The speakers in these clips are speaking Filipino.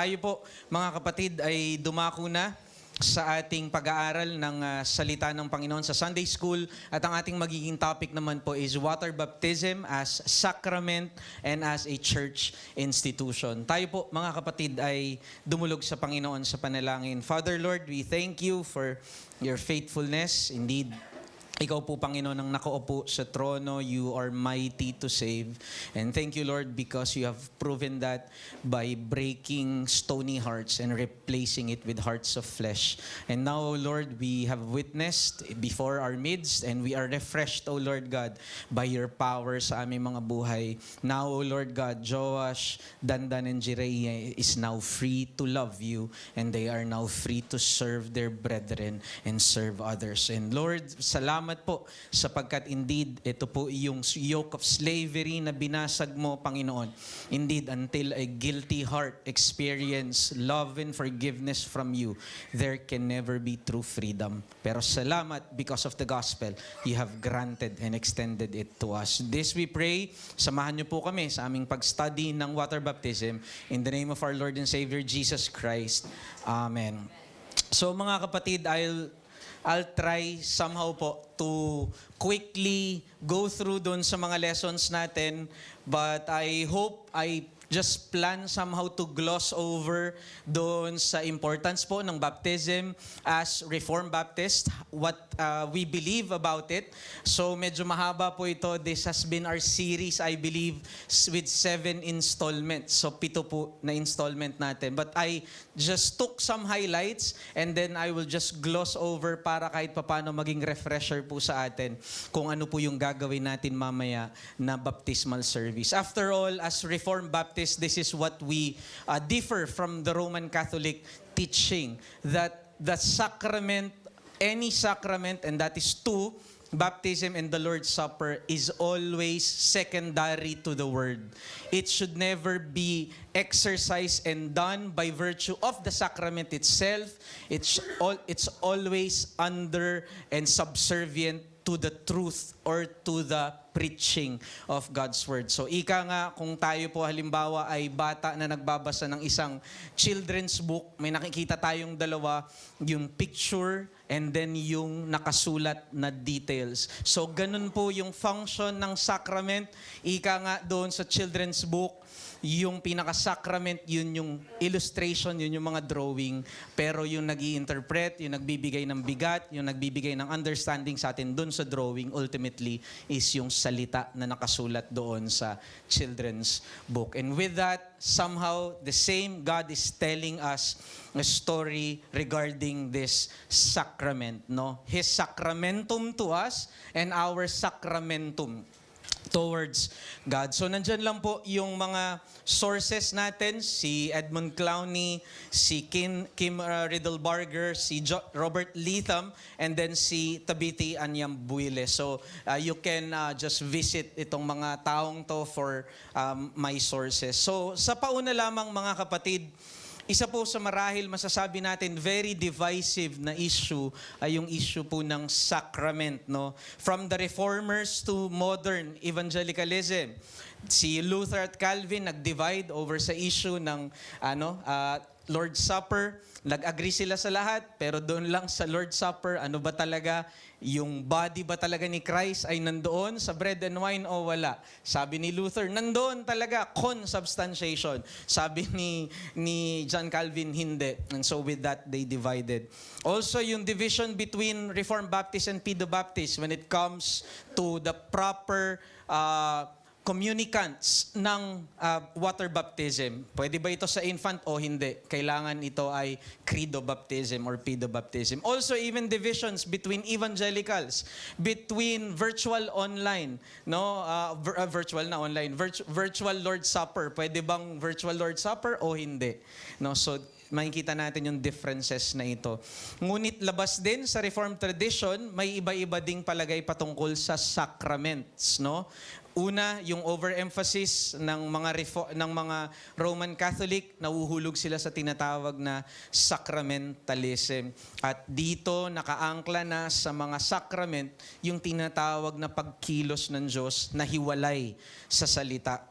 Tayo po, mga kapatid, ay dumako na sa ating pag-aaral ng salita ng Panginoon sa Sunday School. At ang ating magiging topic naman po is water baptism as sacrament and as a church institution. Tayo po, mga kapatid, ay dumulog sa Panginoon sa panalangin. Father, Lord, we thank you for your faithfulness. Indeed, Ikaw po, Panginoon, ang nakaupo sa trono. You are mighty to save. And thank you, Lord, because you have proven that by breaking stony hearts and replacing it with hearts of flesh. And now, O Lord, we have witnessed before our midst and we are refreshed, O Lord God, by your power sa aming mga buhay. Now, O Lord God, Joash, Dandan, and Jireh is now free to love you and they are now free to serve their brethren and serve others. And Lord, salamat po sapagkat indeed ito po yung yoke of slavery na binasag mo, Panginoon. Indeed, until a guilty heart experience love and forgiveness from you, there can never be true freedom. Pero salamat because of the gospel, you have granted and extended it to us. This we pray, samahan niyo po kami sa aming pag-study ng water baptism in the name of our Lord and Savior Jesus Christ. Amen. So mga kapatid, I'll try somehow po to quickly go through doon sa mga lessons natin, but I hope I just plan somehow to gloss over doon sa importance po ng baptism as Reformed Baptist, what we believe about it. So medyo mahaba po ito. This has been our series, I believe, with 7 installments. So 7 po na installment natin. But I just took some highlights and then I will just gloss over para kahit papano maging refresher po sa atin kung ano po yung gagawin natin mamaya na baptismal service. After all, as Reformed Baptist, this is what we differ from the Roman Catholic teaching, that the sacrament, any sacrament, and that is 2, baptism and the Lord's Supper, is always secondary to the Word. It should never be exercised and done by virtue of the sacrament itself. It's always under and subservient to the truth or to the preaching of God's Word. So ika nga, kung tayo po halimbawa ay bata na nagbabasa ng isang children's book, may nakikita tayong dalawa, yung picture and then yung nakasulat na details. So ganun po yung function ng sacrament. Ika nga doon sa children's book, yung pinaka-sacrament, yun yung illustration, yun yung mga drawing. Pero yung nag-i-interpret, yung nagbibigay ng bigat, yung nagbibigay ng understanding sa atin doon sa drawing, ultimately, is yung salita na nakasulat doon sa children's book. And with that, somehow, the same God is telling us a story regarding this sacrament, no? His sacramentum to us and our sacramentum towards God. So nandyan lang po yung mga sources natin, si Edmund Clowney, si Kim Riddlebarger, si Robert Leatham, and then si Tabithy Anyambuile. So you can just visit itong mga taong to for my sources. So sa pauna lamang mga kapatid, isa po sa marahil masasabi natin very divisive na issue ay yung issue po ng sacrament, no? From the Reformers to modern evangelicalism. Si Luther at Calvin nag-divide over sa issue ng Lord's Supper. Nag-agree sila sa lahat, pero doon lang sa Lord's Supper, ano ba talaga, yung body ba talaga ni Christ ay nandoon sa bread and wine o wala? Sabi ni Luther, nandoon talaga, consubstantiation. Sabi ni John Calvin, hindi. And so with that, they divided. Also, yung division between Reformed Baptist and Pedo-Baptist when it comes to the proper communicants ng water baptism. Pwede ba ito sa infant o hindi? Kailangan ito ay credo baptism or pedo baptism. Also, even divisions between evangelicals, between virtual online, no? Virtual na online, virtual Lord's Supper. Pwede bang virtual Lord's Supper o hindi? No, so makikita natin yung differences na ito. Ngunit labas din sa Reformed tradition, may iba-iba ding palagay patungkol sa sacraments, no? Una, yung overemphasis ng mga Roman Catholic, nahuhulog sila sa tinatawag na sacramentalism. At dito nakaangkla na sa mga sacrament yung tinatawag na pagkilos ng Diyos na hiwalay sa salita.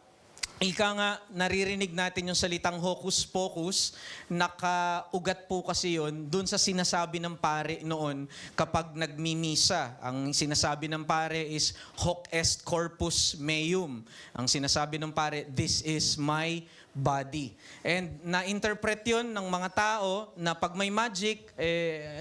ika nga, naririnig natin yung salitang hocus-pocus, nakaugat po kasi yun dun sa sinasabi ng pare noon kapag nagmimisa. Ang sinasabi ng pare is, hoc est corpus meum. Ang sinasabi ng pare, this is my body. And na-interpret yun ng mga tao na pag may magic,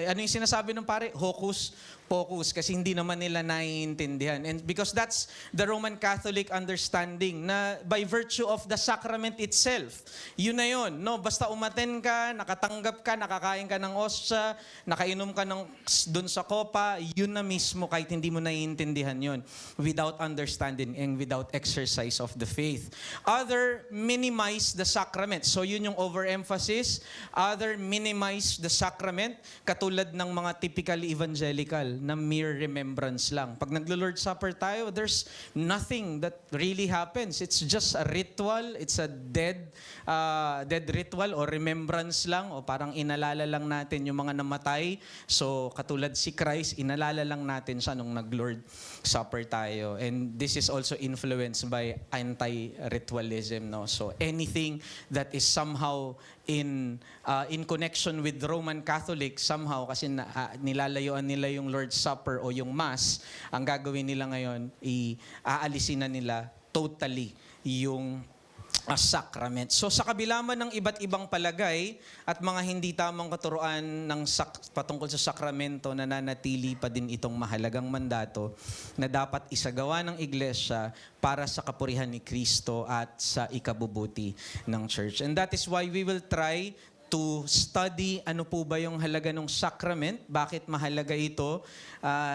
ano yung sinasabi ng pare? Hocus focus, kasi hindi naman nila naiintindihan. And because that's the Roman Catholic understanding na by virtue of the sacrament itself, yun na yun. No? Basta umaten ka, nakatanggap ka, nakakain ka ng osya, nakainom ka ng dun sa kopa, yun na mismo kahit hindi mo naiintindihan yun without understanding and without exercise of the faith. Other minimize the sacrament. So yun yung overemphasis. Other minimize the sacrament, katulad ng mga typical evangelical na mere remembrance lang. Pag naglo-Lord's Supper tayo, there's nothing that really happens. It's just a ritual. It's a dead ritual o remembrance lang o parang inalala lang natin yung mga namatay. So, katulad si Christ, inalala lang natin siya nung nag-Lord Supper tayo. And this is also influenced by anti-ritualism. No? So, anything that is somehow in connection with Roman Catholic, somehow, kasi nilalayuan nila yung Lord's Supper o yung Mass, ang gagawin nila ngayon, aalisin na nila totally yung sacrament. So sa kabila man ng iba't ibang palagay at mga hindi tamang katuruan ng patungkol sa sakramento, nananatili pa din itong mahalagang mandato na dapat isagawa ng iglesia para sa kapurihan ni Kristo at sa ikabubuti ng church. And that is why we will try to study ano po ba yung halaga ng sacrament, bakit mahalaga ito,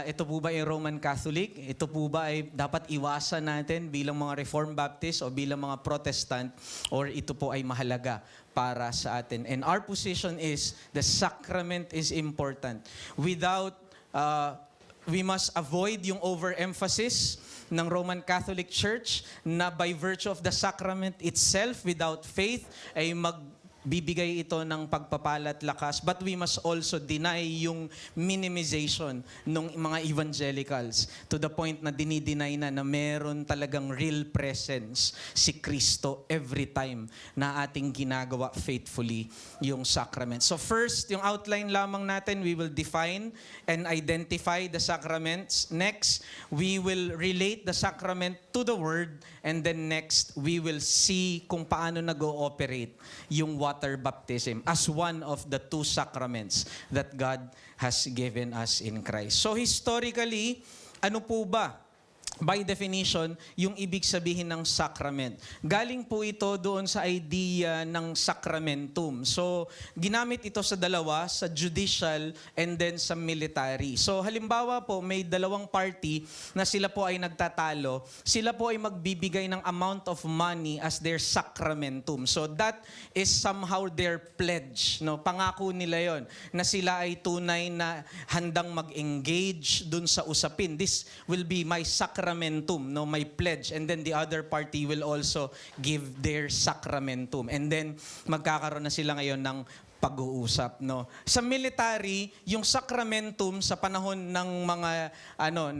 ito po ba ay Roman Catholic, ito po ba ay dapat iwasan natin bilang mga Reformed Baptist o bilang mga Protestant, or ito po ay mahalaga para sa atin. And our position is the sacrament is important. We must avoid yung overemphasis ng Roman Catholic Church na by virtue of the sacrament itself, without faith, ay bibigay ito ng pagpapala at lakas, but we must also deny yung minimization ng mga evangelicals to the point na dinideny na meron talagang real presence si Kristo every time na ating ginagawa faithfully yung sacrament. So first, yung outline lamang natin, we will define and identify the sacraments. Next, we will relate the sacrament to the Word, and then next, we will see kung paano nag-ooperate yung water baptism as one of the two sacraments that God has given us in Christ. So historically, ano po ba, by definition, yung ibig sabihin ng sacrament? Galing po ito doon sa idea ng sacramentum. So, ginamit ito sa dalawa, sa judicial and then sa military. So, halimbawa po, may dalawang party na sila po ay nagtatalo. Sila po ay magbibigay ng amount of money as their sacramentum. So, that is somehow their pledge. No? Pangako nila yon na sila ay tunay na handang mag-engage dun sa usapin. This will be my sacramentum, no, my pledge, and then the other party will also give their sacramentum, and then magkakaroon na sila ngayon ng pag-uusap, no. Sa military, yung sacramentum sa panahon ng mga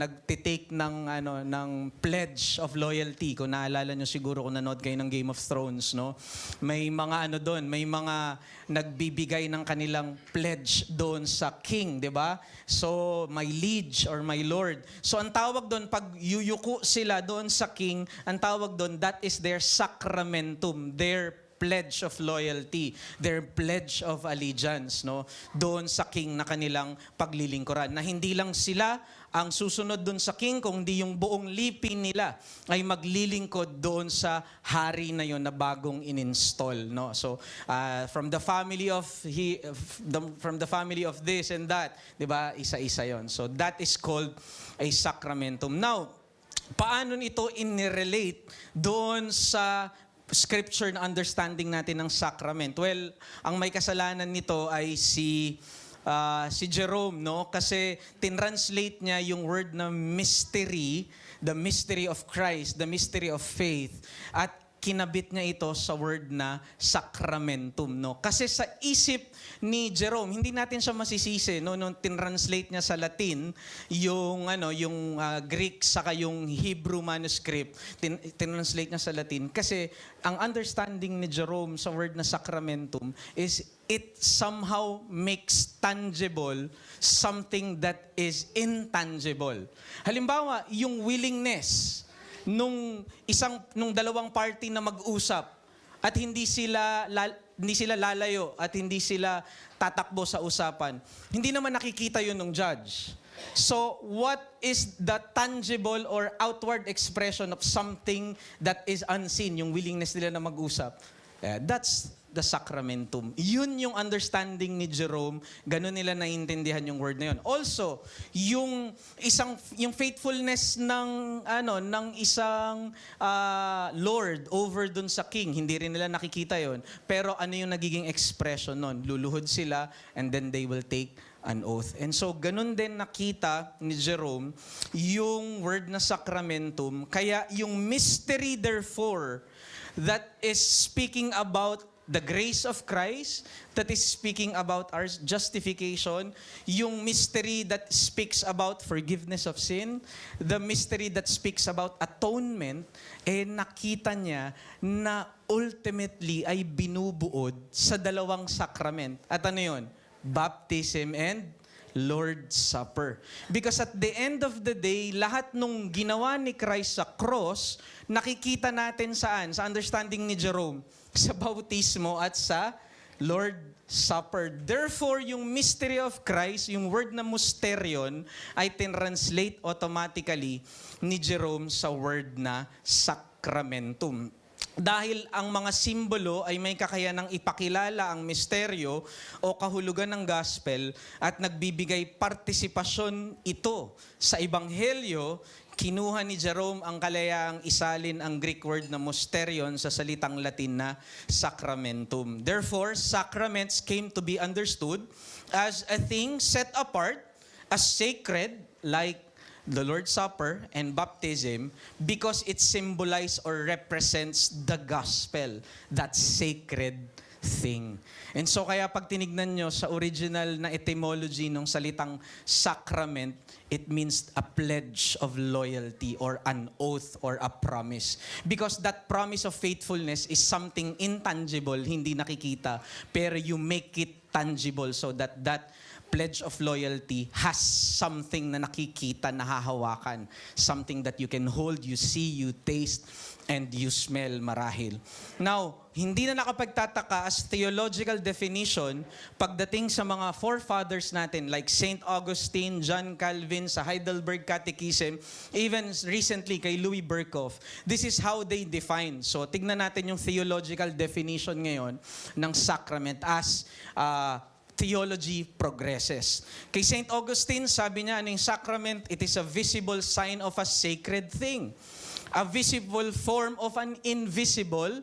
nagtitake ng pledge of loyalty, kung naalala nyo siguro kung nanood kayo ng Game of Thrones, no. May mga doon, may mga nagbibigay ng kanilang pledge doon sa king, 'di ba? So, my liege or my lord. So, ang tawag doon pag yuyuko sila doon sa king, ang tawag doon, that is their sacramentum, their pledge of loyalty, their pledge of allegiance, no? Doon sa king na kanilang paglilingkuran. Na hindi lang sila ang susunod doon sa king, kundi yung buong lipi nila ay maglilingkod doon sa hari na yon na bagong in-install, no? So, from the family of this and that, 'di ba? Isa-isa yon. So, that is called a sacramentum. Now, paano ito in-relate doon sa scripture na understanding natin ng sacrament? Well, ang may kasalanan nito ay si Jerome, no? Kasi tinranslate niya yung word na mystery, the mystery of Christ, the mystery of faith, at kinabit niya ito sa word na sacramentum, no? Kasi sa isip ni Jerome, hindi natin siya masisisi, no, nung tinranslate niya sa Latin yung Greek saka yung Hebrew manuscript, tinranslate niya sa Latin kasi ang understanding ni Jerome sa word na sacramentum is it somehow makes tangible something that is intangible. Halimbawa, yung willingness nung dalawang party na mag-usap at hindi sila lalayo at hindi sila tatakbo sa usapan. Hindi naman nakikita yun ng judge. So, what is the tangible or outward expression of something that is unseen, yung willingness nila na mag-usap? That's the sacramentum. Yun yung understanding ni Jerome, ganun nila naiintindihan yung word na yun. Also, yung faithfulness ng isang lord over dun sa king, hindi rin nila nakikita yon. Pero ano yung nagiging expression nun? Luluhod sila and then they will take an oath. And so, ganun din nakita ni Jerome yung word na sacramentum. Kaya yung mystery therefore that is speaking about the grace of Christ, that is speaking about our justification, yung mystery that speaks about forgiveness of sin, the mystery that speaks about atonement, nakita niya na ultimately ay binubuod sa dalawang sacrament. At ano yun? Baptism and Lord's Supper. Because at the end of the day, lahat nung ginawa ni Christ sa cross, nakikita natin saan? Sa understanding ni Jerome, sa bautismo at sa Lord's Supper. Therefore, yung mystery of Christ, yung word na mysterion, ay tinranslate automatically ni Jerome sa word na sacramentum. Dahil ang mga simbolo ay may kakayanang ipakilala ang misteryo o kahulugan ng gospel at nagbibigay partisipasyon ito sa ebanghelyo, kinuha ni Jerome ang kalayaang isalin ang Greek word na mysterion sa salitang Latin na sacramentum. Therefore, sacraments came to be understood as a thing set apart, as sacred, like the Lord's Supper and baptism, because it symbolizes or represents the gospel, that sacred thing. And so kaya pag tinignan nyo sa original na etymology ng salitang sacrament, it means a pledge of loyalty or an oath or a promise. Because that promise of faithfulness is something intangible, hindi nakikita, pero you make it tangible so that pledge of loyalty has something na nakikita, nahahawakan. Something that you can hold, you see, you taste, and you smell marahil. Now, hindi na nakapagtataka as theological definition pagdating sa mga forefathers natin like St. Augustine, John Calvin sa Heidelberg Catechism, even recently kay Louis Berkhof. This is how they define. So, tignan natin yung theological definition ngayon ng sacrament as theology progresses. Kay St. Augustine, sabi niya, yung sacrament, it is a visible sign of a sacred thing. A visible form of an invisible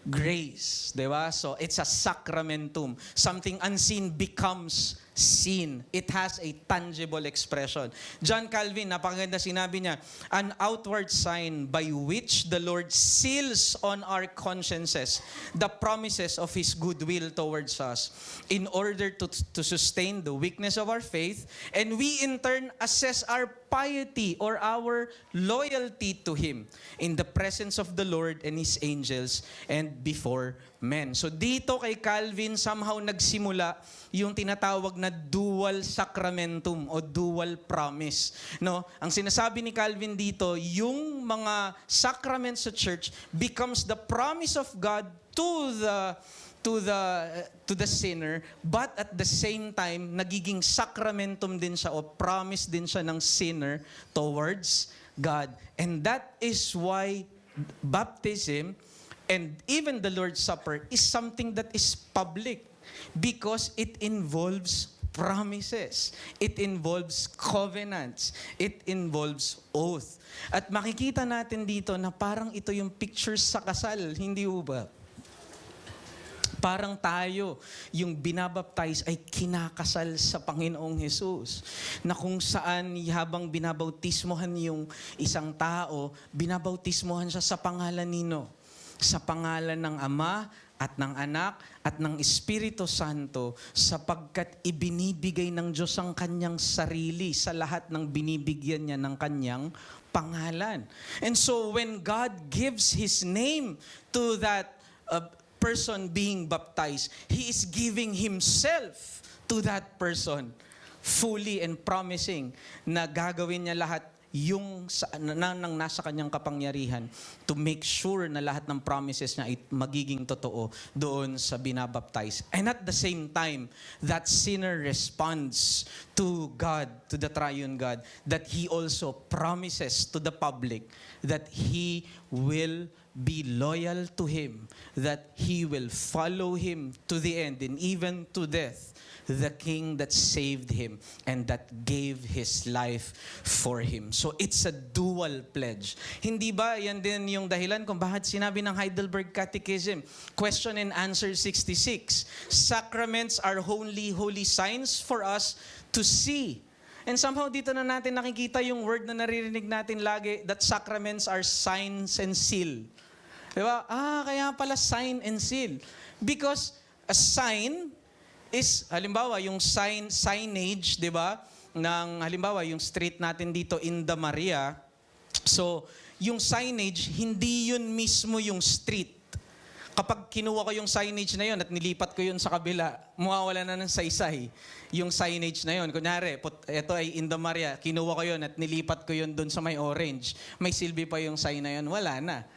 grace. Diba? So, it's a sacramentum. Something unseen becomes seen. It has a tangible expression. John Calvin, napakaganda sinabi niya, an outward sign by which the Lord seals on our consciences the promises of His goodwill towards us in order to sustain the weakness of our faith, and we in turn assess our piety or our loyalty to Him in the presence of the Lord and His angels and before men. So dito kay Calvin, somehow nagsimula yung tinatawag na dual sacramentum o dual promise. No? Ang sinasabi ni Calvin dito, yung mga sacraments sa church becomes the promise of God to the sinner, but at the same time, nagiging sacramentum din siya o promise din siya ng sinner towards God. And that is why baptism and even the Lord's Supper is something that is public because it involves promises. It involves covenants. It involves oath. At makikita natin dito na parang ito yung pictures sa kasal, hindi ba? Parang tayo, yung binabaptize ay kinakasal sa Panginoong Jesus. Na kung saan habang binabautismohan yung isang tao, binabautismohan siya sa pangalan nino. sa pangalan ng Ama at ng Anak at ng Espiritu Santo, sapagkat ibinibigay ng Diyos ang kanyang sarili sa lahat ng binibigyan niya ng kanyang pangalan. And so when God gives His name to that person being baptized, He is giving Himself to that person fully and promising na gagawin niya lahat yung nang nasa kanyang kapangyarihan to make sure na lahat ng promises niya ay magiging totoo doon sa binabaptize. And at the same time, that sinner responds to God, to the triune God, that He also promises to the public that He will be loyal to Him, that He will follow Him to the end and even to death, the King that saved him and that gave His life for him. So it's a dual pledge. Hindi ba yan din yung dahilan kung bakit sinabi ng Heidelberg Catechism, question and answer 66, sacraments are holy signs for us to see. And somehow dito na natin nakikita yung word na naririnig natin lagi, that sacraments are signs and seal. Diba? Kaya pala sign and seal. Because a sign is, halimbawa, yung signage, di ba? Ng, halimbawa, yung street natin dito, Inda Maria. So, yung signage, hindi yun mismo yung street. Kapag kinuha ko yung signage na yun at nilipat ko yun sa kabila, mawawala na ng saysay yung signage na yun. Kunyari, ito ay Inda Maria, kinuha ko yun at nilipat ko yun dun sa may orange. May silbi pa yung sign na yun, wala na.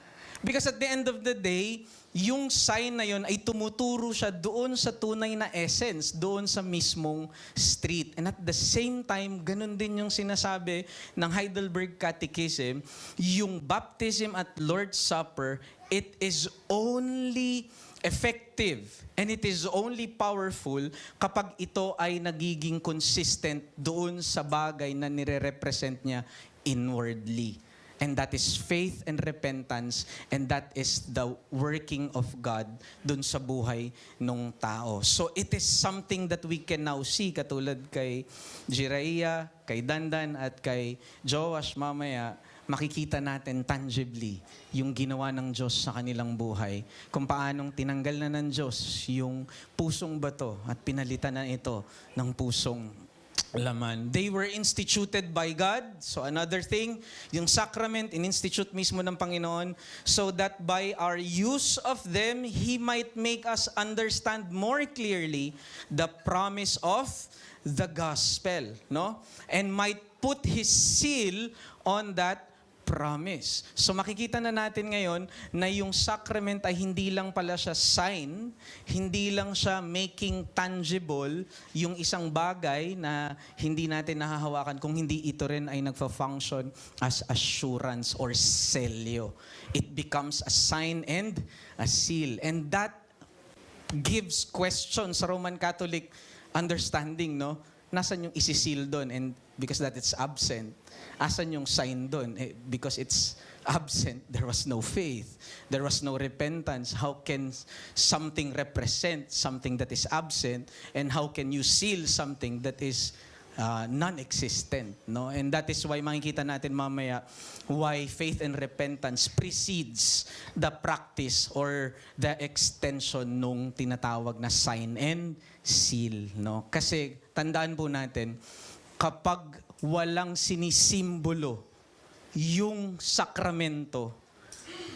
Because at the end of the day, yung sign na yun ay tumuturo siya doon sa tunay na essence, doon sa mismong street. And at the same time, ganun din yung sinasabi ng Heidelberg Catechism, yung baptism at Lord's Supper, it is only effective and it is only powerful kapag ito ay nagiging consistent doon sa bagay na nire-represent niya inwardly. And that is faith and repentance, and that is the working of God dun sa buhay ng tao. So it is something that we can now see, katulad kay Jiraiya, kay Dandan, at kay Joash mamaya, makikita natin tangibly yung ginawa ng Diyos sa kanilang buhay. Kung paanong tinanggal na ng Diyos yung pusong bato at pinalitan na ito ng pusong laman. They were instituted by God. So another thing, yung sacrament, in-institute mismo ng Panginoon so that by our use of them, He might make us understand more clearly the promise of the gospel, no? And might put His seal on that promise. So makikita na natin ngayon na yung sacrament ay hindi lang pala siya sign, hindi lang siya making tangible yung isang bagay na hindi natin nahahawakan kung hindi ito rin ay nagfa-function as assurance or selyo. It becomes a sign and a seal. And that gives question sa Roman Catholic understanding, no? Nasaan yung isisil doon? And because that it's absent. Asan yung sign doon? Because it's absent, there was no faith. There was no repentance. How can something represent something that is absent? And how can you seal something that is non-existent? No? And that is why makikita natin mamaya why faith and repentance precedes the practice or the extension nung tinatawag na sign and seal. No? Kasi tandaan po natin, kapag walang sinisimbolo yung sakramento,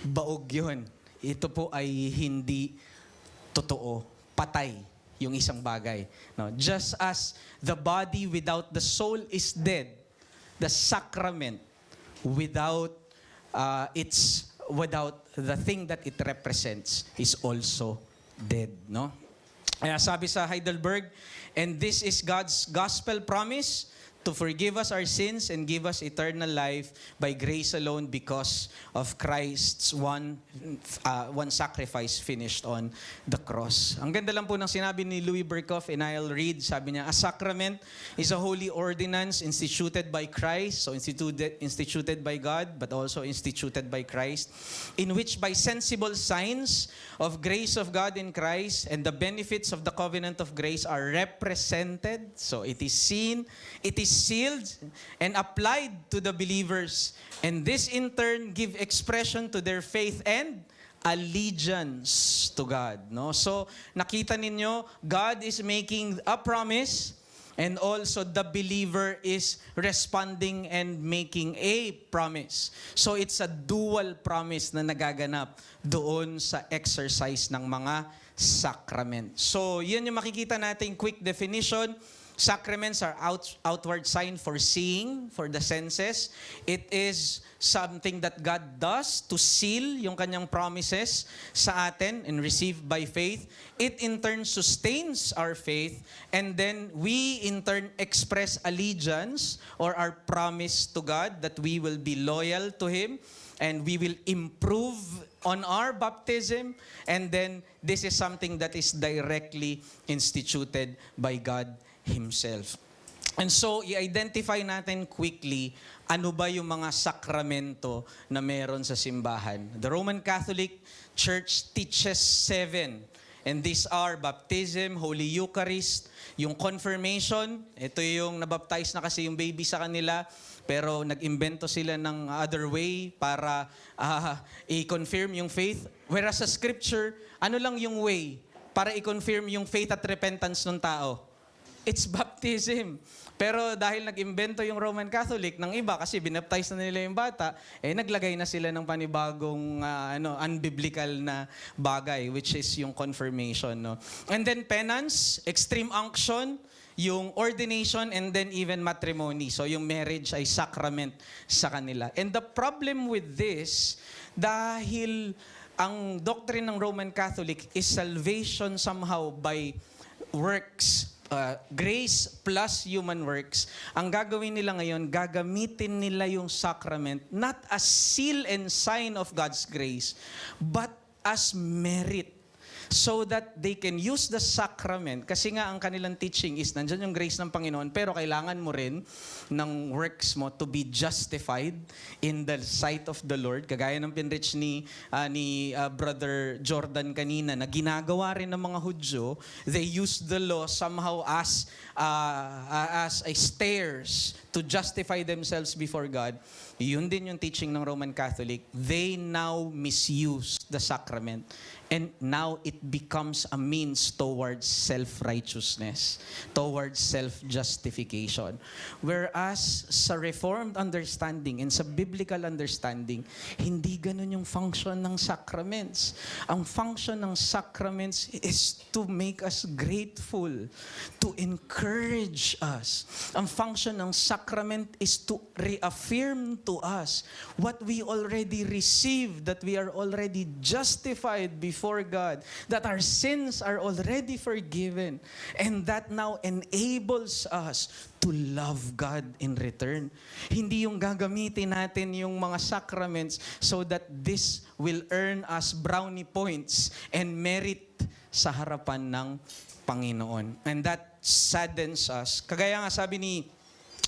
baog yun. Ito po ay hindi totoo. Patay yung isang bagay. No? Just as the body without the soul is dead, the sacrament without the thing that it represents is also dead. No? Kaya sabi sa Heidelberg, and this is God's gospel promise to forgive us our sins and give us eternal life by grace alone because of Christ's one sacrifice finished on the cross. Ang ganda lang po ng sinabi ni Louis Berkhoff, and I'll read, sabi niya, a sacrament is a holy ordinance instituted by Christ, so instituted by God, but also instituted by Christ, in which by sensible signs of grace of God in Christ and the benefits of the covenant of grace are represented. So it is seen, it is sealed and applied to the believers, and this in turn give expression to their faith and allegiance to God. No? So, nakita ninyo, God is making a promise, and also the believer is responding and making a promise. So, it's a dual promise na nagaganap doon sa exercise ng mga sacrament. So, yun yung makikita natin, quick definition. Sacraments are outward sign for seeing, for the senses. It is something that God does to seal yung kanyang promises sa atin and receive by faith. It in turn sustains our faith, and then we in turn express allegiance or our promise to God that we will be loyal to Him and we will improve on our baptism, and then this is something that is directly instituted by God Himself. And so, i-identify natin quickly ano ba yung mga sakramento na meron sa simbahan. The Roman Catholic Church teaches 7. And these are baptism, Holy Eucharist, yung confirmation. Ito yung nabaptize na kasi yung baby sa kanila, pero nag-imbento sila ng other way para i-confirm yung faith. Whereas sa Scripture, ano lang yung way para i-confirm yung faith at repentance ng tao? It's baptism. Pero dahil nag-imbento yung Roman Catholic ng iba kasi binaptize na nila yung bata, naglagay na sila ng panibagong unbiblical na bagay, which is yung confirmation. No? And then penance, extreme unction, yung ordination, and then even matrimony. So yung marriage ay sacrament sa kanila. And the problem with this, dahil ang doctrine ng Roman Catholic is salvation somehow by works, grace plus human works, ang gagawin nila ngayon, gagamitin nila yung sacrament not as seal and sign of God's grace, but as merit. So that they can use the sacrament. Kasi nga ang kanilang teaching is, nandyan yung grace ng Panginoon, pero kailangan mo rin ng works mo to be justified in the sight of the Lord. Kagaya ng pinrich ni Brother Jordan kanina, na ginagawa rin ng mga Hudyo, they use the law somehow as a stairs to justify themselves before God. Yun din yung teaching ng Roman Catholic. They now misuse the sacrament. And now it becomes a means towards self-righteousness, towards self-justification. Whereas sa Reformed understanding and sa biblical understanding, hindi ganun yung function ng sacraments. Ang function ng sacraments is to make us grateful, to encourage us. Ang function ng sacrament is to reaffirm to us what we already received, that we are already justified before God, that our sins are already forgiven, and that now enables us to love God in return. Hindi yung gagamitin natin yung mga sacraments so that this will earn us brownie points and merit sa harapan ng Panginoon. And that saddens us. Kagaya nga sabi ni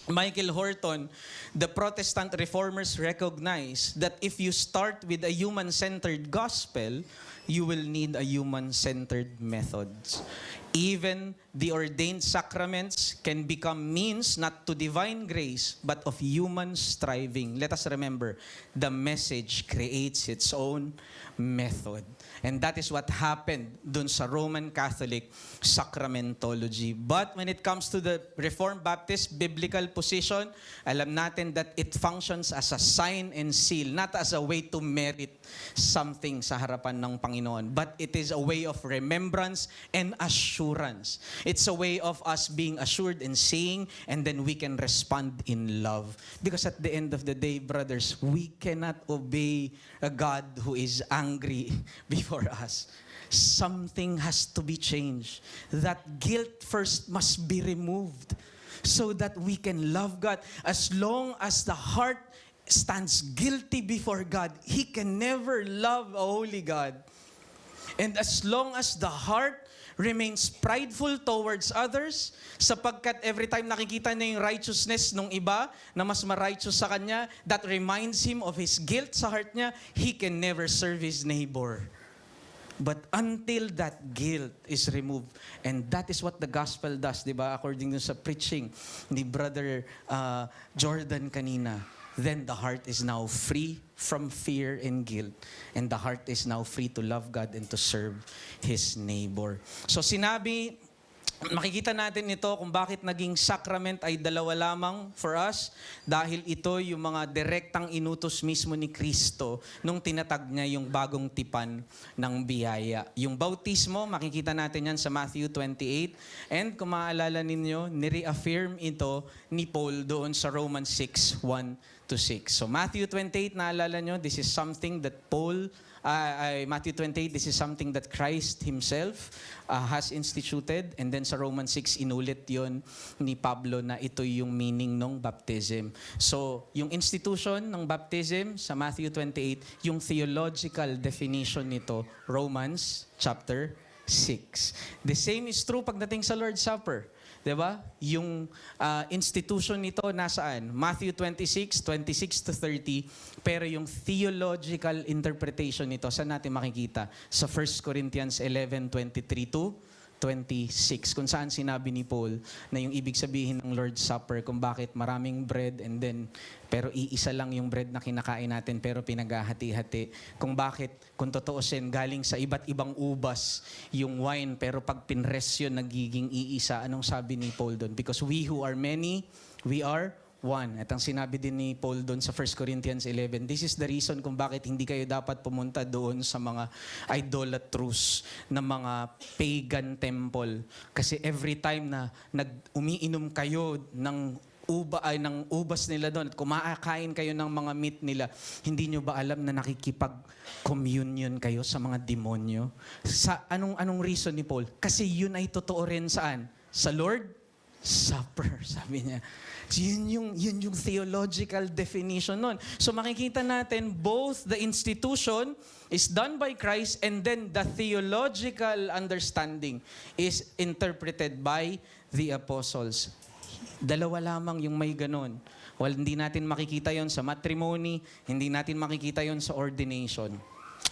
Michael Horton, the Protestant reformers recognize that if you start with a human-centered gospel, you will need a human-centered methods. Even the ordained sacraments can become means not to divine grace, but of human striving. Let us remember, the message creates its own method. And that is what happened dun sa Roman Catholic sacramentology. But when it comes to the Reformed Baptist biblical position, alam natin that it functions as a sign and seal, not as a way to merit something sa harapan ng Panginoon, but it is a way of remembrance and assurance. It's a way of us being assured and seeing, and then we can respond in love. Because at the end of the day, brothers, we cannot obey a God who is angry before us. Something has to be changed. That guilt first must be removed so that we can love God. As long as the heart stands guilty before God, He can never love a holy God. And as long as the heart remains prideful towards others, sapagkat every time nakikita niya yung righteousness ng iba na mas ma-righteous sa kanya, that reminds him of his guilt sa heart niya, he can never serve his neighbor. But until that guilt is removed, and that is what the gospel does, di ba? According to sa preaching ni Brother Jordan kanina, then the heart is now free from fear and guilt. And the heart is now free to love God and to serve His neighbor. So makikita natin ito kung bakit naging sacrament ay dalawa lamang for us, dahil ito yung mga direktang inutos mismo ni Kristo nung tinatag niya yung bagong tipan ng biyaya. Yung bautismo, makikita natin yan sa Matthew 28. And kung maaalala ninyo, nireaffirm ito ni Paul doon sa Romans 6:1-6. So Matthew 28, naalala nyo, this is something that Matthew 28, this is something that Christ Himself has instituted. And then sa Romans 6, inulit yon ni Pablo na ito yung meaning ng baptism. So, yung institution ng baptism sa Matthew 28, yung theological definition nito, Romans chapter 6. The same is true pagdating sa Lord's Supper. Diba? Yung institution nito nasaan? Matthew 26:26-30. Pero yung theological interpretation nito, saan natin makikita? Sa 1 Corinthians 11:23-26. Kung saan sinabi ni Paul na yung ibig sabihin ng Lord's Supper, kung bakit maraming bread and then pero iisa lang yung bread na kinakain natin pero pinaghahati-hati. Kung bakit, kung totoosin, galing sa iba't ibang ubas yung wine pero pag pinres yun, nagiging iisa. Anong sabi ni Paul doon? Because we who are many, we are one. At ang sinabi din ni Paul doon sa 1 Corinthians 11, this is the reason kung bakit hindi kayo dapat pumunta doon sa mga idolatrous na mga pagan temple. Kasi every time na umiinom kayo ng ubas nila doon at kumakain kayo ng mga meat nila, hindi nyo ba alam na nakikipag-communion kayo sa mga demonyo? Sa anong reason ni Paul? Kasi yun ay totoo rin saan? Sa Lord Supper, sabi niya. Yun yung theological definition nun. So makikita natin both the institution is done by Christ and then the theological understanding is interpreted by the apostles. Dalawa lamang yung may ganon. Well, hindi natin makikita yon sa matrimony, hindi natin makikita yon sa ordination.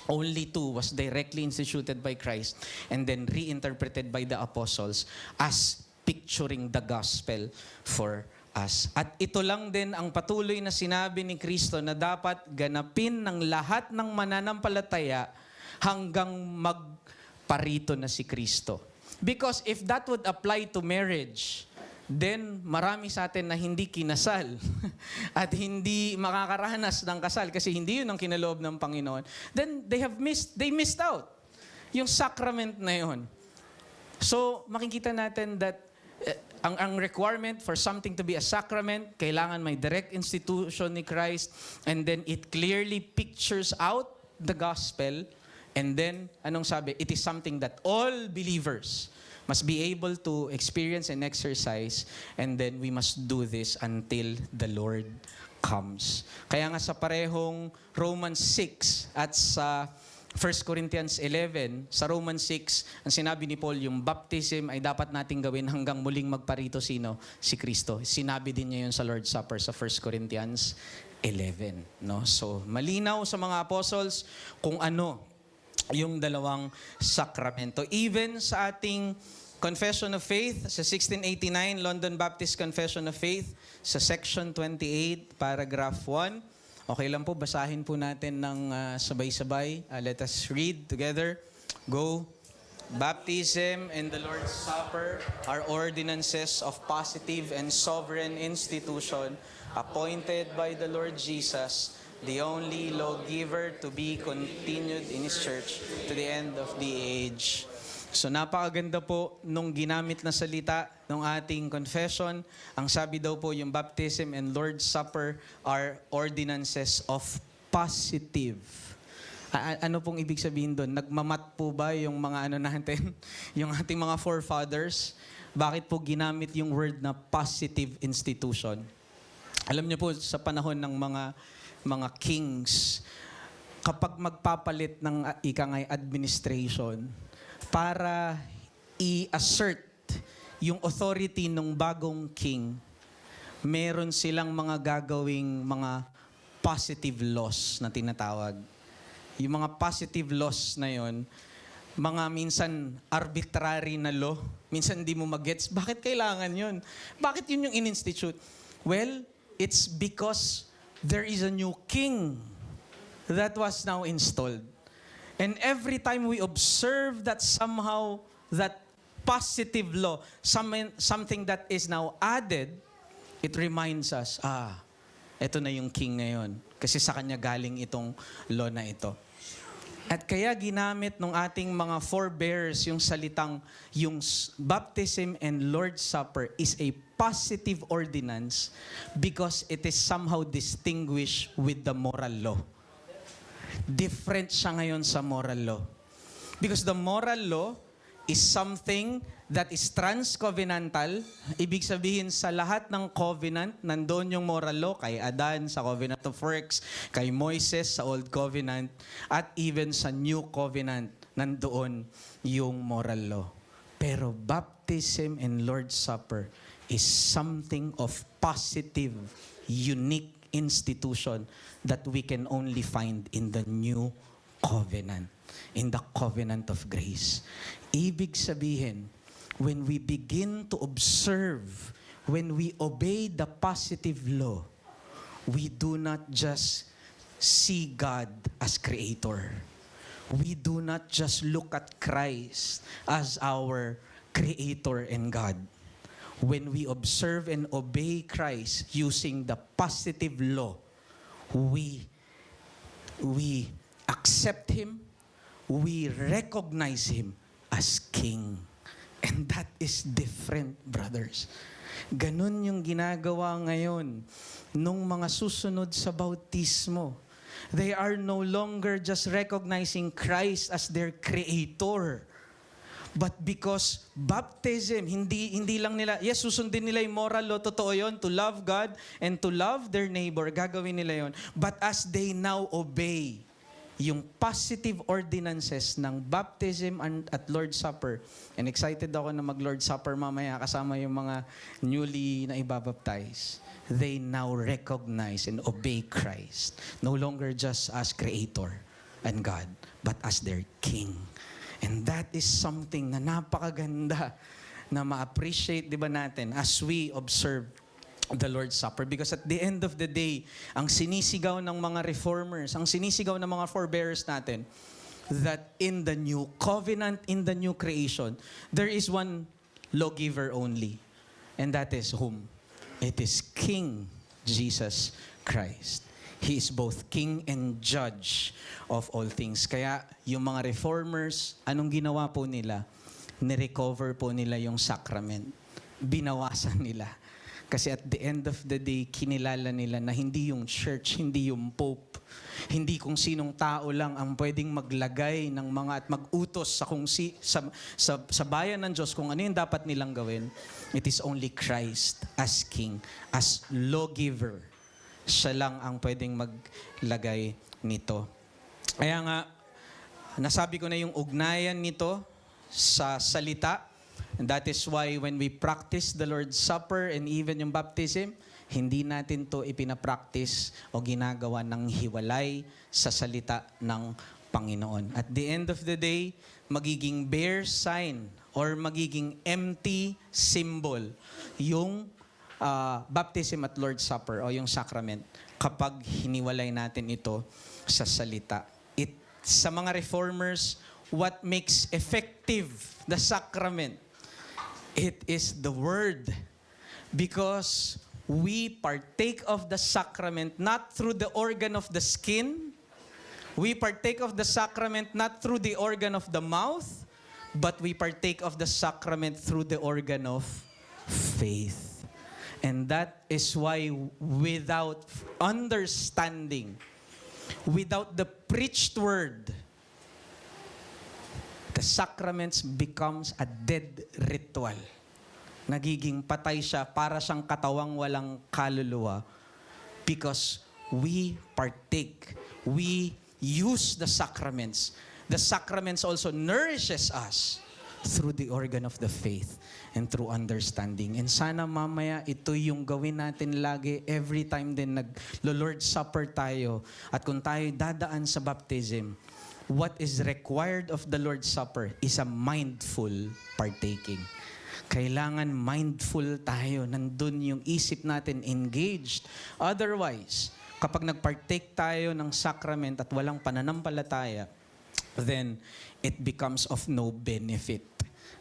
Only two was directly instituted by Christ and then reinterpreted by the apostles as picturing the gospel for us. At ito lang din ang patuloy na sinabi ni Kristo na dapat ganapin ng lahat ng mananampalataya hanggang magparito na si Kristo. Because if that would apply to marriage, then marami sa atin na hindi kinasal at hindi makakaranas ng kasal kasi hindi yun ang kinaloob ng Panginoon, then they missed out yung sacrament na yun. So makikita natin that ang requirement for something to be a sacrament, kailangan may direct institution ni Christ, and then it clearly pictures out the gospel, and then anong sabi? It is something that all believers must be able to experience and exercise, and then we must do this until the Lord comes. Kaya nga sa parehong Romans 6 at sa 1 Corinthians 11, sa Romans 6, ang sinabi ni Paul, yung baptism ay dapat nating gawin hanggang muling magparito sino? Si Kristo. Sinabi din niya yun sa Lord's Supper sa 1 Corinthians 11. No? So, malinaw sa mga apostles kung ano yung dalawang sakramento. Even sa ating Confession of Faith, sa 1689, London Baptist Confession of Faith, sa section 28, paragraph 1. Okay lang po, basahin po natin ng sabay-sabay. Let us read together. Go. Baptism and the Lord's Supper are ordinances of positive and sovereign institution appointed by the Lord Jesus, the only lawgiver to be continued in His church to the end of the age. So napakaganda po nung ginamit na salita ng ating confession. Ang sabi daw po, yung baptism and Lord's Supper are ordinances of positive. Ano pong ibig sabihin doon? Nagmamat po ba yung mga ano natin, yung ating mga forefathers? Bakit po ginamit yung word na positive institution? Alam niyo po, sa panahon ng mga kings, kapag magpapalit ng ikangay administration, para i-assert yung authority ng bagong king, meron silang mga gagawing mga positive laws na tinatawag. Yung mga positive laws na yon, mga minsan arbitrary na law, minsan di mo magets, bakit kailangan yun? Bakit yun yung in-institute? Well, it's because there is a new king that was now installed. And every time we observe that somehow, that positive law, something that is now added, it reminds us, ito na yung king ngayon. Kasi sa kanya galing itong law na ito. At kaya ginamit ng ating mga forebears yung salitang, yung baptism and Lord's Supper is a positive ordinance because it is somehow distinguished with the moral law. Different siya ngayon sa moral law. Because the moral law is something that is trans-covenantal. Ibig sabihin sa lahat ng covenant, nandoon yung moral law kay Adan sa Covenant of Works, kay Moises sa Old Covenant, at even sa New Covenant, nandoon yung moral law. Pero baptism and Lord's Supper is something of positive, unique institution that we can only find in the New Covenant, in the Covenant of Grace. Ibig sabihin, when we begin to observe, when we obey the positive law, we do not just see God as creator. We do not just look at Christ as our creator and God. When we observe and obey Christ using the positive law, we accept Him, we recognize Him as King. And that is different, brothers. Ganun yung ginagawa ngayon nung mga susunod sa bautismo. They are no longer just recognizing Christ as their creator. But because baptism, hindi lang nila, yes, susundin nila yung moral law, totoo yun, to love God and to love their neighbor, gagawin nila yun. But as they now obey yung positive ordinances ng baptism at Lord's Supper, and excited ako na mag-Lord's Supper mamaya kasama yung mga newly na ibabaptize, they now recognize and obey Christ, no longer just as Creator and God, but as their King. And that is something na napakaganda na ma-appreciate, di ba natin, as we observe the Lord's Supper. Because at the end of the day, ang sinisigaw ng mga reformers, ang sinisigaw ng mga forebears natin, that in the new covenant, in the new creation, there is one lawgiver only. And that is whom? It is King Jesus Christ. He is both King and Judge of all things. Kaya yung mga reformers, anong ginawa po nila? Nirecover po nila yung sacrament. Binawasan nila. Kasi at the end of the day, kinilala nila na hindi yung church, hindi yung pope, hindi kung sinong tao lang ang pwedeng maglagay ng mga at mag-utos sa bayan ng Diyos kung ano yung dapat nilang gawin. It is only Christ as King, as lawgiver. Siya lang ang pwedeng maglagay nito. Kaya nga, nasabi ko na yung ugnayan nito sa salita. And that is why when we practice the Lord's Supper and even yung baptism, hindi natin to ipinapractice o ginagawa ng hiwalay sa salita ng Panginoon. At the end of the day, magiging bare sign or magiging empty symbol yung baptism at Lord's Supper o yung sacrament kapag hiniwalay natin ito sa salita. Sa mga reformers, what makes effective the sacrament? It is the Word. Because we partake of the sacrament not through the organ of the skin. We partake of the sacrament not through the organ of the mouth, but we partake of the sacrament through the organ of faith. And that is why without understanding, without the preached word, the sacraments becomes a dead ritual. Nagiging patay siya para siyang katawang walang kaluluwa because we partake, we use the sacraments. The sacraments also nourishes us through the organ of the faith and through understanding. And sana mamaya ito yung gawin natin lagi every time din nag-Lord's Supper tayo at kung tayo dadaan sa baptism, what is required of the Lord's Supper is a mindful partaking. Kailangan mindful tayo. Nandun yung isip natin engaged. Otherwise, kapag nagpartake tayo ng sacrament at walang pananampalataya, then it becomes of no benefit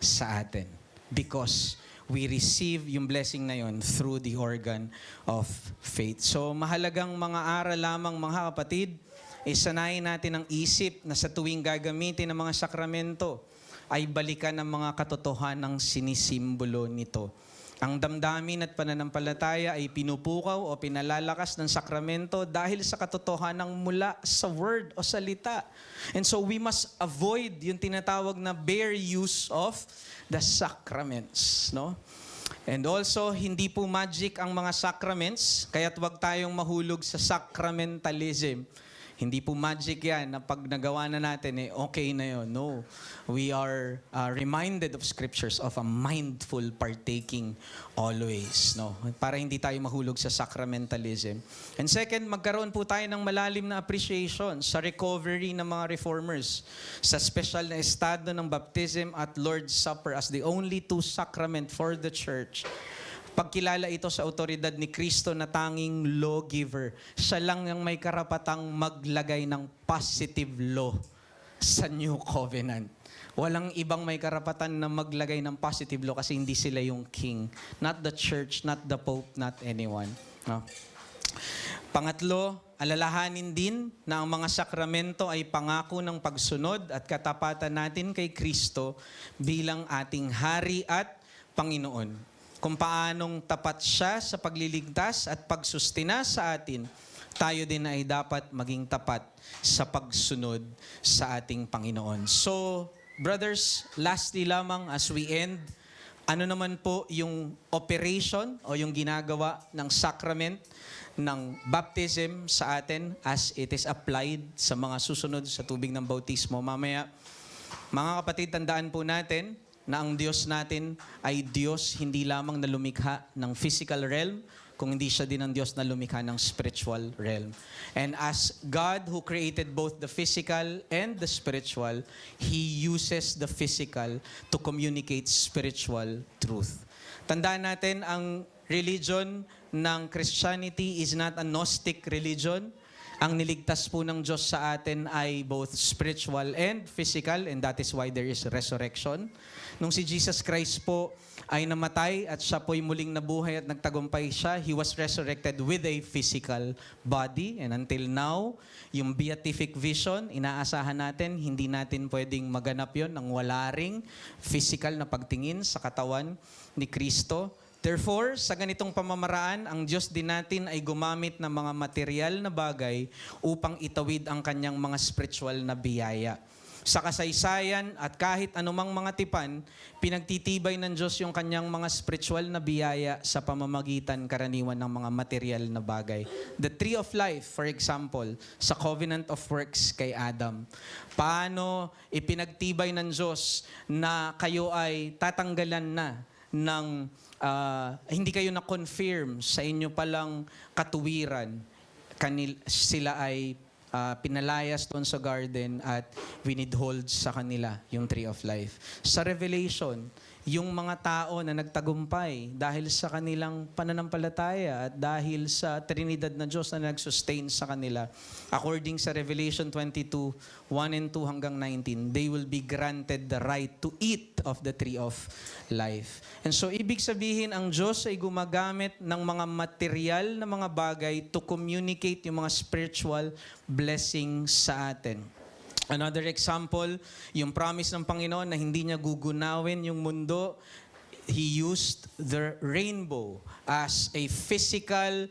sa atin. Because we receive yung blessing na yon through the organ of faith. So mahalagang mga aral lamang mga kapatid, isanayin natin ang isip na sa tuwing gagamitin ng mga sakramento, ay balikan ang mga katotohanang sinisimbolo nito. Ang damdamin at pananampalataya ay pinupukaw o pinalalakas ng sakramento dahil sa katotohanang mula sa word o salita. And so we must avoid yung tinatawag na bare use of the sacraments, no? And also, hindi po magic ang mga sacraments, kaya't huwag tayong mahulog sa sacramentalism. Hindi po magic yan na pag nagawa na natin, okay na yun. No. We are reminded of scriptures of a mindful partaking always. No. Para hindi tayo mahulog sa sacramentalism. And second, magkaroon po tayo ng malalim na appreciation sa recovery ng mga reformers. Sa special na estado ng baptism at Lord's Supper as the only two sacrament for the church. Pagkilala ito sa autoridad ni Kristo na tanging lawgiver. Siya lang ang may karapatang maglagay ng positive law sa New Covenant. Walang ibang may karapatan na maglagay ng positive law kasi hindi sila yung king. Not the church, not the pope, not anyone. No? Pangatlo, alalahanin din na ang mga sakramento ay pangako ng pagsunod at katapatan natin kay Kristo bilang ating hari at Panginoon. Kung paanong tapat siya sa pagliligtas at pagsustina sa atin, tayo din ay dapat maging tapat sa pagsunod sa ating Panginoon. So, brothers, lastly lamang as we end, ano naman po yung operation o yung ginagawa ng sacrament ng baptism sa atin as it is applied sa mga susunod sa tubig ng bautismo mamaya. Mga kapatid, tandaan po natin na ang Diyos natin ay Diyos hindi lamang na lumikha ng physical realm, kung hindi siya din ang Diyos na lumikha ng spiritual realm. And as God who created both the physical and the spiritual, He uses the physical to communicate spiritual truth. Tandaan natin, ang religion ng Christianity is not a Gnostic religion. Ang niligtas po ng Diyos sa atin ay both spiritual and physical, and that is why there is resurrection. Nung si Jesus Christ po ay namatay at siya po'y muling nabuhay at nagtagumpay siya, He was resurrected with a physical body. And until now, yung beatific vision, inaasahan natin, hindi natin pwedeng maganap yon ng wala ring physical na pagtingin sa katawan ni Kristo. Therefore, sa ganitong pamamaraan, ang Diyos din natin ay gumamit ng mga material na bagay upang itawid ang kanyang mga spiritual na biyaya. Sa kasaysayan at kahit anumang mga tipan, pinagtitibay ng Diyos yung kanyang mga spiritual na biyaya sa pamamagitan karaniwan ng mga material na bagay. The tree of life, for example, sa covenant of works kay Adam. Paano ipinagtibay ng Diyos na kayo ay tatanggalan na ng hindi kayo na-confirm sa inyo palang katuwiran. Sila ay pinalayas doon sa garden at winidhold sa kanila yung tree of life. Sa Revelation, yung mga tao na nagtagumpay dahil sa kanilang pananampalataya at dahil sa Trinidad na Diyos na nag-sustain sa kanila, according sa Revelation 22, 1 and 2 hanggang 19, they will be granted the right to eat of the tree of life. And so, ibig sabihin, ang Diyos ay gumagamit ng mga material na mga bagay to communicate yung mga spiritual blessings sa atin. Another example, yung promise ng Panginoon na hindi niya gugunawin yung mundo, He used the rainbow as a physical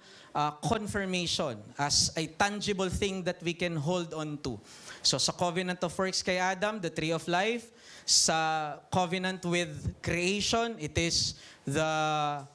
confirmation, as a tangible thing that we can hold on to. So sa covenant of works kay Adam, the tree of life. Sa covenant with creation, it is the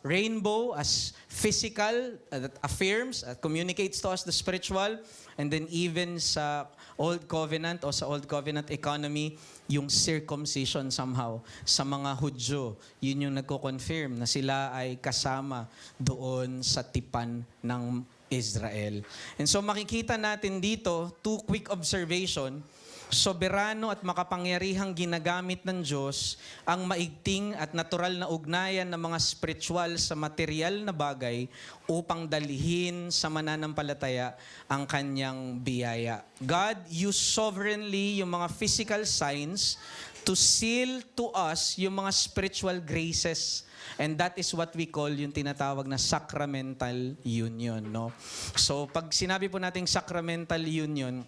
rainbow as physical that affirms, communicates to us the spiritual. And then even sa Old Covenant o sa Old Covenant economy, yung circumcision somehow sa mga Hudyo, yun yung nagko-confirm na sila ay kasama doon sa tipan ng Israel. And so makikita natin dito, two quick observation, soberano at makapangyarihang ginagamit ng Diyos ang maigting at natural na ugnayan ng mga spiritual sa material na bagay upang dalhin sa mananampalataya ang kanyang biyaya. God used sovereignly yung mga physical signs to seal to us yung mga spiritual graces. And that is what we call yung tinatawag na sacramental union. No? So pag sinabi po nating sacramental union,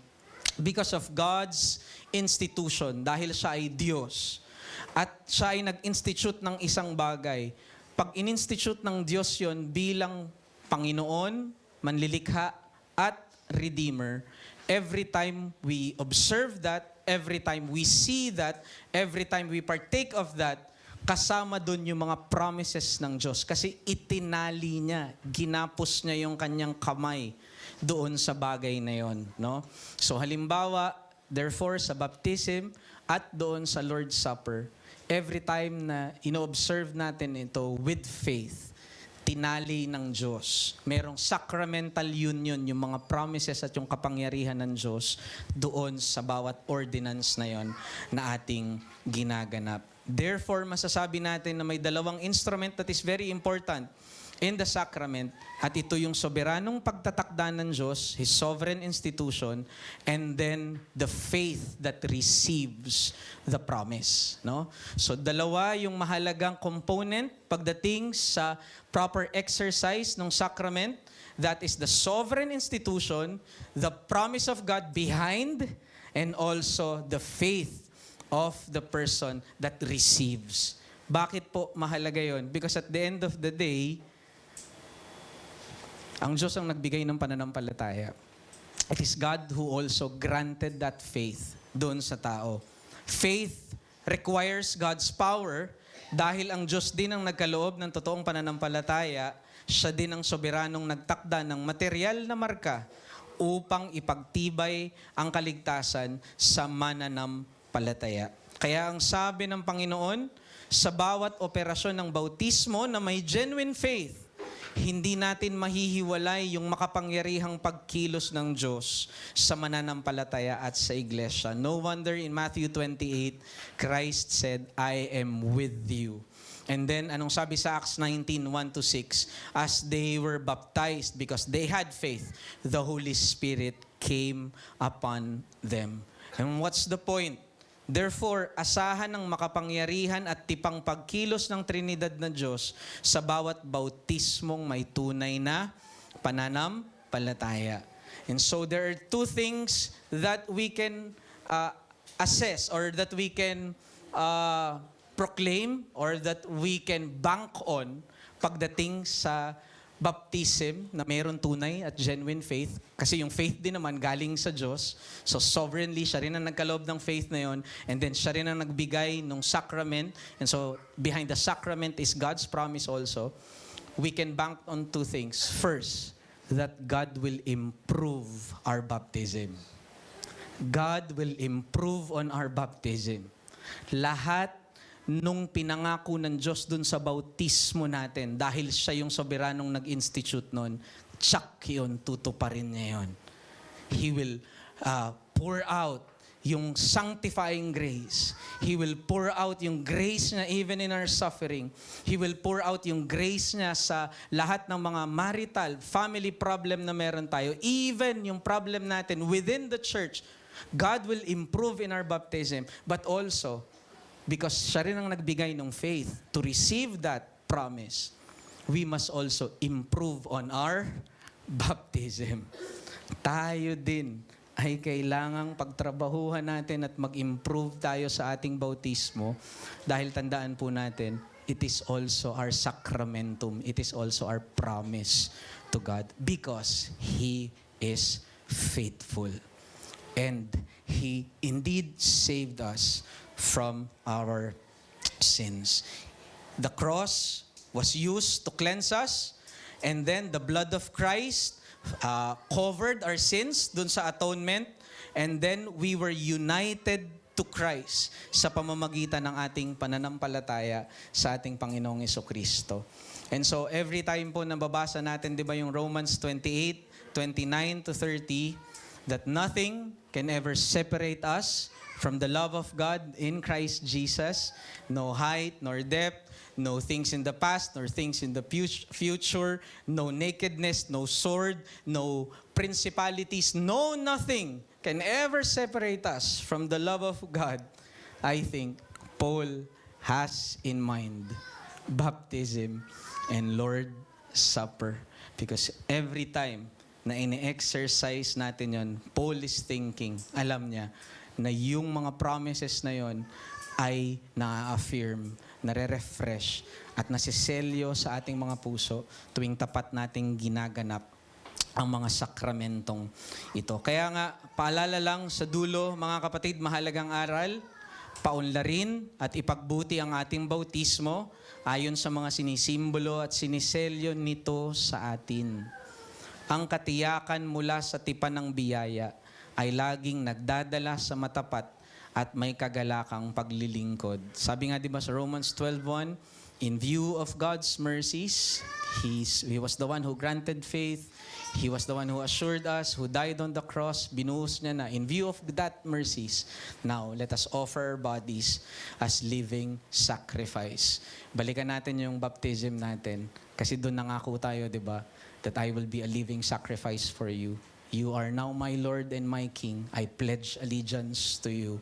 because of God's institution, dahil siya ay Diyos, at siya ay nag-institute ng isang bagay, pag in-institute ng Diyos yon bilang Panginoon, manlilikha, at Redeemer, every time we observe that, every time we see that, every time we partake of that, kasama dun yung mga promises ng Diyos. Kasi itinali niya, ginapos niya yung kanyang kamay doon sa bagay na yon, no? So halimbawa, therefore sa baptism at doon sa Lord's Supper, every time na ino-observe natin ito with faith, tinali ng Diyos. Merong sacramental union, yung mga promises at yung kapangyarihan ng Diyos doon sa bawat ordinance na yon na ating ginaganap. Therefore, masasabi natin na may dalawang instrument that is very important in the sacrament, at ito yung soberanong pagtatakda ng Diyos, His sovereign institution, and then the faith that receives the promise. No? So dalawa yung mahalagang component pagdating sa proper exercise ng sacrament. That is the sovereign institution, the promise of God behind, and also the faith of the person that receives. Bakit po mahalaga yon? Because at the end of the day, ang Diyos ang nagbigay ng pananampalataya. It is God who also granted that faith doon sa tao. Faith requires God's power dahil ang Diyos din ang nagkaloob ng totoong pananampalataya. Siya din ang soberanong nagtakda ng material na marka upang ipagtibay ang kaligtasan sa mananampalataya. Kaya ang sabi ng Panginoon, sa bawat operasyon ng bautismo na may genuine faith, hindi natin mahihiwalay yung makapangyarihang pagkilos ng Diyos sa mananampalataya at sa iglesia. No wonder in Matthew 28, Christ said, I am with you. And then, anong sabi sa Acts 19, 1-6? As they were baptized because they had faith, the Holy Spirit came upon them. And what's the point? Therefore, asahan ng makapangyarihan at tipang pagkilos ng Trinidad na Diyos sa bawat bautismong may tunay na pananampalataya. And so there are two things that we can assess or that we can proclaim or that we can bank on pagdating sa baptism na mayroon tunay at genuine faith. Kasi yung faith din naman galing sa Diyos. So sovereignly, siya rin ang nagkaloob ng faith na yon. And then siya rin ang nagbigay ng sacrament. And so behind the sacrament is God's promise also. We can bank on two things. First, that God will improve our baptism. God will improve on our baptism. Lahat nung pinangako ng Diyos dun sa bautismo natin, dahil siya yung soberanong nag-institute nun, tsak yun, tutuparin niya yun. He will pour out yung sanctifying grace. He will pour out yung grace niya even in our suffering. He will pour out yung grace niya sa lahat ng mga marital, family problem na meron tayo. Even yung problem natin within the church, God will improve in our baptism. But also, because siya rin ang nagbigay ng faith to receive that promise, we must also improve on our baptism. Tayo din ay kailangang pagtrabahuhan natin at mag-improve tayo sa ating bautismo dahil tandaan po natin, it is also our sacramentum. It is also our promise to God because He is faithful. And He indeed saved us from our sins. The cross was used to cleanse us, and then the blood of Christ covered our sins dun sa atonement, and then we were united to Christ sa pamamagitan ng ating pananampalataya sa ating Panginoong Jesucristo. And so every time po nababasa natin, di ba yung Romans 28:29-30, that nothing can ever separate us from the love of God in Christ Jesus. No height, nor depth, no things in the past, nor things in the future, no nakedness, no sword, no principalities, no nothing can ever separate us from the love of God. I think Paul has in mind baptism and Lord Supper. Because every time na ini-exercise natin yon, Paul is thinking, alam niya, na yung mga promises na yon ay na-affirm, nare-refresh, at nasiselyo sa ating mga puso tuwing tapat nating ginaganap ang mga sakramentong ito. Kaya nga, paalala lang sa dulo, mga kapatid, mahalagang aral, paunlarin at ipagbuti ang ating bautismo ayon sa mga sinisimbolo at siniselyo nito sa atin. Ang katiyakan mula sa tipan ng biyaya ay laging nagdadala sa matapat at may kagalakang paglilingkod. Sabi nga 'di ba sa Romans 12:1, in view of God's mercies, He was the one who granted faith. He was the one who assured us, who died on the cross. Binuhos niya na. In view of that mercies, now let us offer our bodies as living sacrifice. Balikan natin yung baptism natin. Kasi doon nangako tayo, di ba? That I will be a living sacrifice for you. You are now my Lord and my King. I pledge allegiance to you.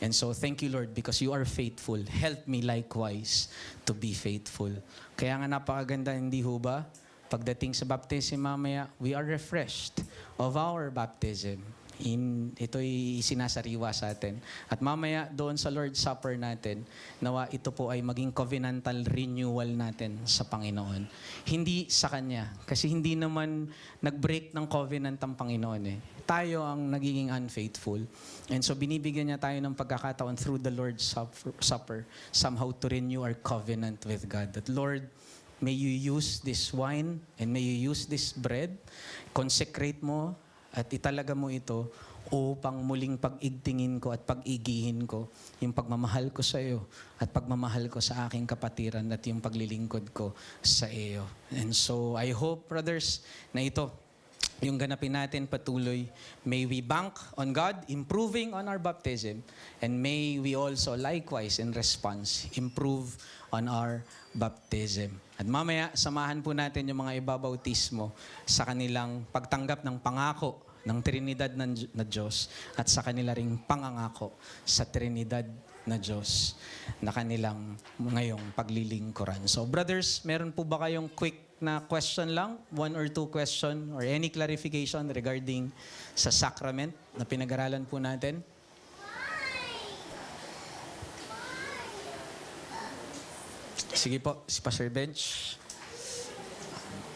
And so, thank you, Lord, because you are faithful. Help me likewise to be faithful. Kaya nga napakaganda, hindi ho ba? Pagdating sa baptism mamaya, we are refreshed of our baptism. Ito'y sinasariwa sa atin. At mamaya doon sa Lord's Supper natin, nawa ito po ay maging covenantal renewal natin sa Panginoon. Hindi sa Kanya. Kasi hindi naman nag-break ng covenant ang Panginoon eh. Tayo ang nagiging unfaithful. And so binibigyan niya tayo ng pagkakataon through the Lord's Supper somehow to renew our covenant with God. That Lord, may you use this wine and may you use this bread, consecrate mo at italaga mo ito upang muling pag-igtingin ko at pag-igihin ko yung pagmamahal ko sa iyo at pagmamahal ko sa aking kapatiran at yung paglilingkod ko sa iyo. And so I hope, brothers, na ito, yung ganapin natin patuloy. May we bank on God, improving on our baptism, and may we also likewise in response, improve on our baptism. At mamaya, samahan po natin yung mga ibabautismo sa kanilang pagtanggap ng pangako ng Trinidad na Diyos at sa kanila ring pangangako sa Trinidad na Diyos na kanilang ngayong paglilingkuran. So brothers, meron po ba kayong quick na question lang? 1 or 2 question or any clarification regarding sa sacrament na pinag-aralan po natin? Sige po, si Pastor Bench.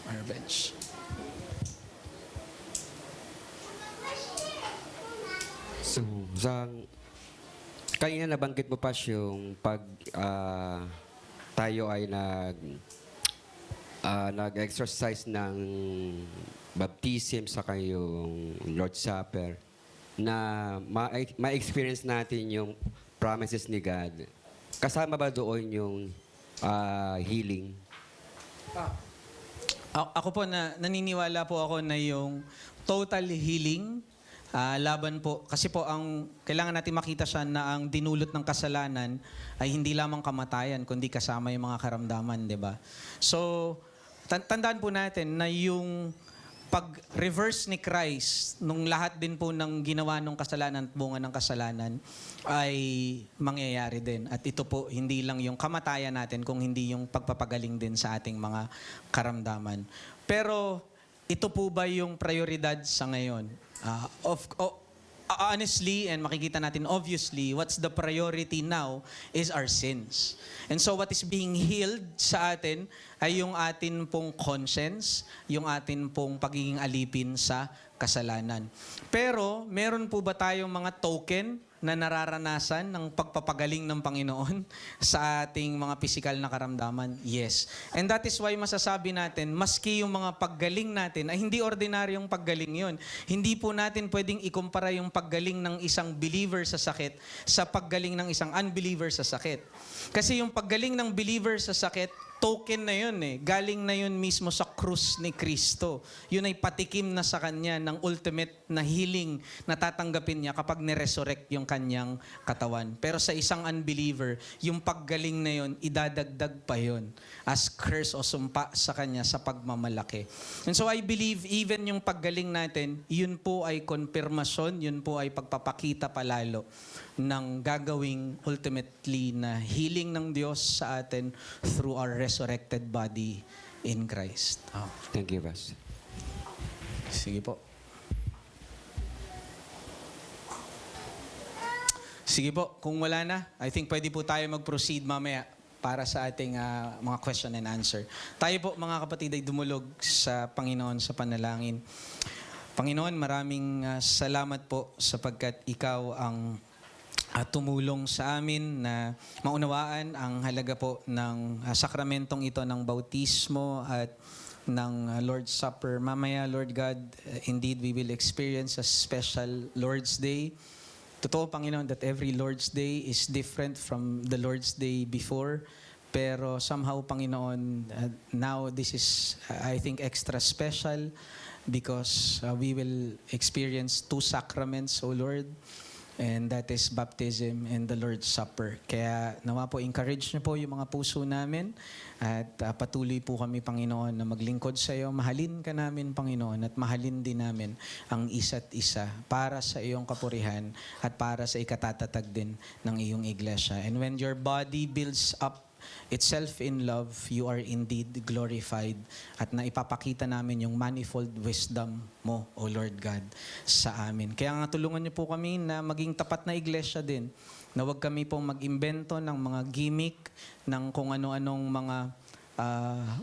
Pastor Bench. So, kanina nabanggit mo pa yung pag tayo ay nag-exercise ng baptism sa yung Lord's Supper na ma-experience natin yung promises ni God. Kasama ba doon yung healing? Ako po, naniniwala po ako na yung total healing, laban po. Kasi po, kailangan natin makita siya na ang dinulot ng kasalanan ay hindi lamang kamatayan, kundi kasama yung mga karamdaman, di ba? So, tandaan po natin na yung pag-reverse ni Christ nung lahat din po ng ginawa ng kasalanan at bunga ng kasalanan ay mangyayari din. At ito po, hindi lang yung kamatayan natin, kung hindi yung pagpapagaling din sa ating mga karamdaman. Pero ito po ba yung prioridad sa ngayon? Honestly, and makikita natin obviously, what's the priority now is our sins. And so what is being healed sa atin ay yung atin pong conscience, yung atin pong pagiging alipin sa kasalanan. Pero meron po ba tayong mga token na nararanasan ng pagpapagaling ng Panginoon sa ating mga pisikal na karamdaman? Yes. And that is why masasabi natin, maski yung mga paggaling natin, ay hindi ordinaryong paggaling yun. Hindi po natin pwedeng ikumpara yung paggaling ng isang believer sa sakit sa paggaling ng isang unbeliever sa sakit. Kasi yung paggaling ng believer sa sakit, token na yun eh. Galing na yun mismo sa krus ni Kristo. Yun ay patikim na sa kanya ng ultimate na healing na tatanggapin niya kapag niresurrect yung kanyang katawan. Pero sa isang unbeliever, yung paggaling na yun, idadagdag pa yun as curse o sumpa sa kanya sa pagmamalaki. And so I believe even yung paggaling natin, yun po ay konfirmasyon, yun po ay pagpapakita palalo ng gagawing ultimately na healing ng Diyos sa atin through our resurrected body in Christ. Thank you, Pastor. Sige po. Sige po, kung wala na, I think pwede po tayo mag-proceed mamaya para sa ating mga question and answer. Tayo po mga kapatid ay dumulog sa Panginoon sa panalangin. Panginoon, maraming salamat po sapagkat ikaw ang tumulong sa amin na maunawaan ang halaga po ng sakramentong ito ng bautismo at ng Lord's Supper. Mamaya, Lord God, indeed we will experience a special Lord's Day. Totoo, Panginoon, that every Lord's Day is different from the Lord's Day before. Pero somehow, Panginoon, now this is, I think, extra special because we will experience two sacraments, O Lord. And that is baptism and the Lord's Supper. Kaya nawa po, encourage niyo po yung mga puso namin at patuloy po kami, Panginoon, na maglingkod sa iyo. Mahalin ka namin, Panginoon, at mahalin din namin ang isa't isa para sa iyong kapurihan at para sa ikatatatag din ng iyong iglesia. And when your body builds up itself in love, you are indeed glorified at naipapakita namin yung manifold wisdom mo, O Lord God, sa amin. Kaya nga tulungan niyo po kami na maging tapat na iglesia din, na huwag kami pong mag-imbento ng mga gimmick, ng kung ano-anong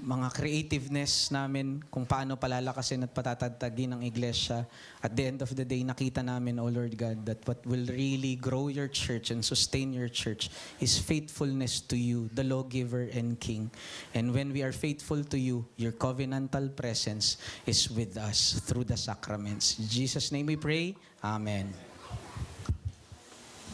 mga creativeness namin kung paano palalakasin at patatagtagin ang iglesia. At the end of the day, nakita namin, O Lord God, that what will really grow your church and sustain your church is faithfulness to you, the lawgiver and king. And when we are faithful to you, your covenantal presence is with us through the sacraments. In Jesus' name we pray. Amen.